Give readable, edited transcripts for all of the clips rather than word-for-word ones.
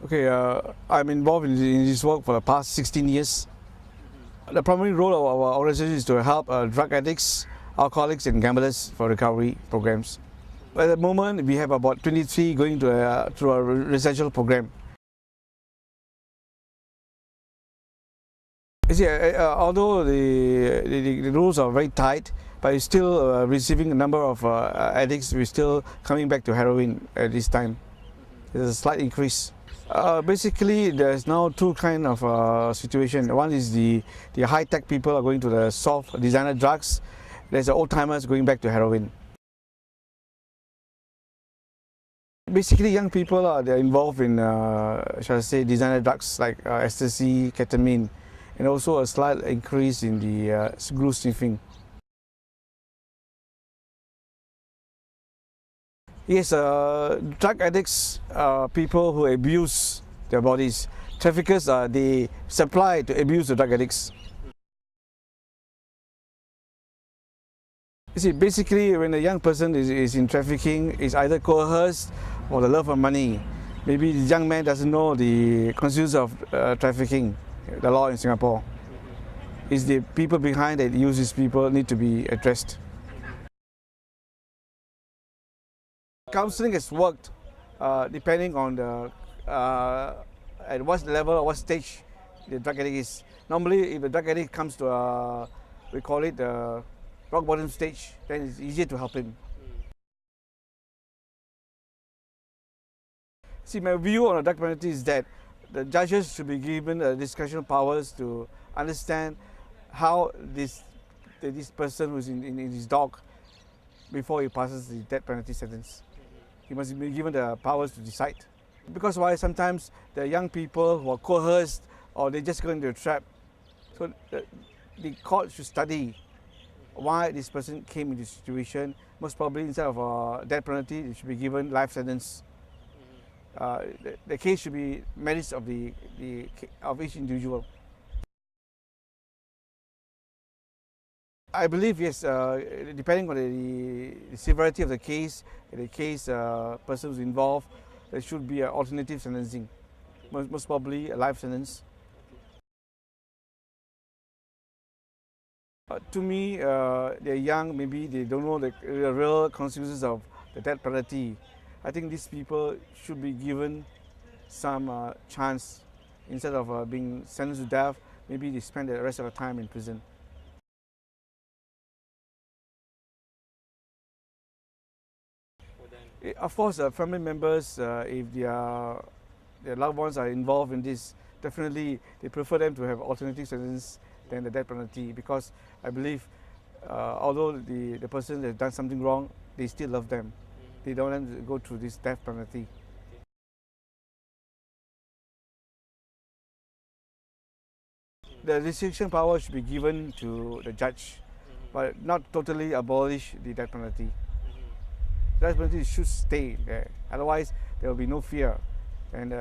Okay, I'm involved in this work for the past 16 years. The primary role of our organization is to help drug addicts, alcoholics and gamblers for recovery programs. At the moment, we have about 23 going through a residential program. You see, although the rules are very tight, but we're still receiving a number of addicts. We're still coming back to heroin at this time. There's a slight increase. Basically, there's now two kind of situation. One is the high-tech people are going to the soft designer drugs. There's the old-timers going back to heroin. Basically, young people they're involved in, shall I say, designer drugs like ecstasy, ketamine, and also a slight increase in the glue sniffing. Yes, drug addicts are people who abuse their bodies. Traffickers they supply to abuse the drug addicts. You see, basically, when a young person is in trafficking, is either coerced or the love of money. Maybe the young man doesn't know the consequences of trafficking, the law in Singapore. It's the people behind that use these people need to be addressed. Counselling has worked depending on the at what level or what stage the drug addict is. Normally, if the drug addict comes to we call it the rock bottom stage, then it's easier to help him. See, my view on the death penalty is that the judges should be given discretion powers to understand how this person who's in his dock before he passes the death penalty sentence. He must be given the powers to decide. Because why? Sometimes there are young people who are coerced or they just go into a trap. So the court should study why this person came in this situation. Most probably instead of a death penalty, it should be given life sentence. The case should be merits of of each individual. I believe yes, depending on the severity of the case person who's involved, there should be an alternative sentencing, most probably a life sentence. To me, they're young, maybe they don't know the real consequences of the death penalty. I think these people should be given some chance. Instead of being sentenced to death, maybe they spend the rest of their time in prison. Of course, family members, if their loved ones are involved in this, definitely they prefer them to have alternative sentence than the death penalty, because I believe although the person has done something wrong, they still love them. They don't want them to go through this death penalty. The decision power should be given to the judge, but not totally abolish the death penalty. The death penalty should stay there. Otherwise, there will be no fear. And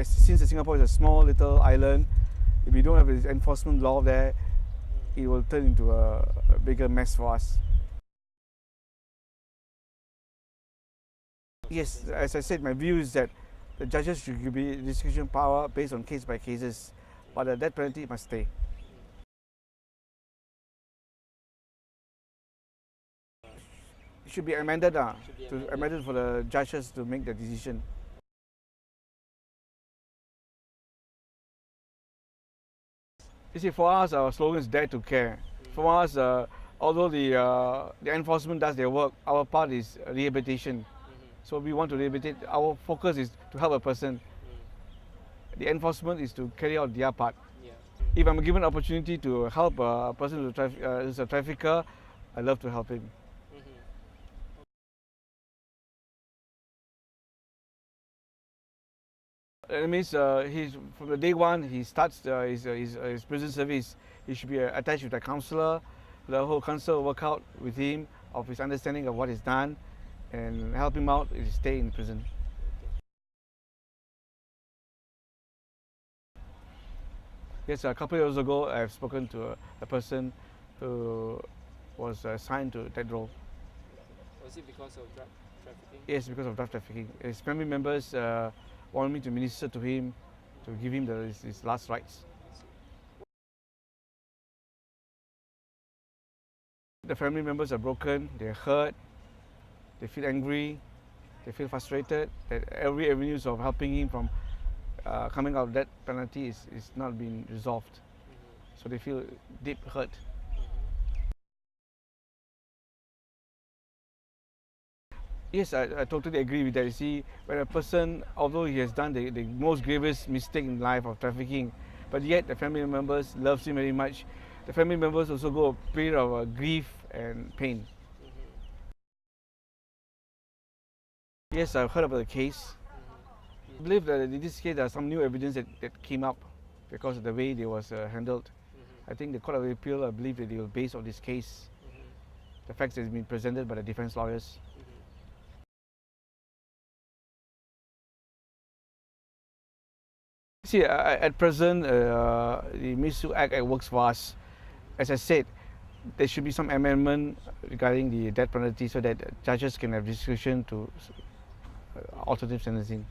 since Singapore is a small little island, if we don't have an enforcement law there, it will turn into a bigger mess for us. Yes, as I said, my view is that the judges should be discretion power based on case by cases, but the death penalty must stay. It should be amended, amended for the judges to make the decision. You see, for us, our slogan is Dare to Care. For us, although the enforcement does their work, our part is rehabilitation. So we want to rehabilitate. Our focus is to help a person. The enforcement is to carry out their part. If I'm given opportunity to help a person who's a trafficker, I love to help him. That means he's from the day one he starts his prison service. He should be attached with a counsellor. The whole counsellor will work out with him of his understanding of what is done, and help him out to stay in prison. Yes, a couple of years ago, I've spoken to a person who was assigned to that role. Was it because of drug trafficking? Yes, because of drug trafficking. His family members wanted me to minister to him, to give him his last rites. The family members are broken, they're hurt, they feel angry, they feel frustrated that every avenues of helping him from coming out of that penalty is not being resolved. So they feel deep hurt. Yes, I totally agree with that. You see, when a person, although he has done the most gravest mistake in life of trafficking, but yet the family members loves him very much, the family members also go a period of grief and pain. Yes, I've heard about the case. I believe that in this case there are some new evidence that came up because of the way they was handled. I think the Court of Appeal, I believe that they will base on this case, the facts that have been presented by the defense lawyers. See, at present, the Misuse Act works for us. As I said, there should be some amendment regarding the death penalty so that judges can have discretion to alternative sentencing.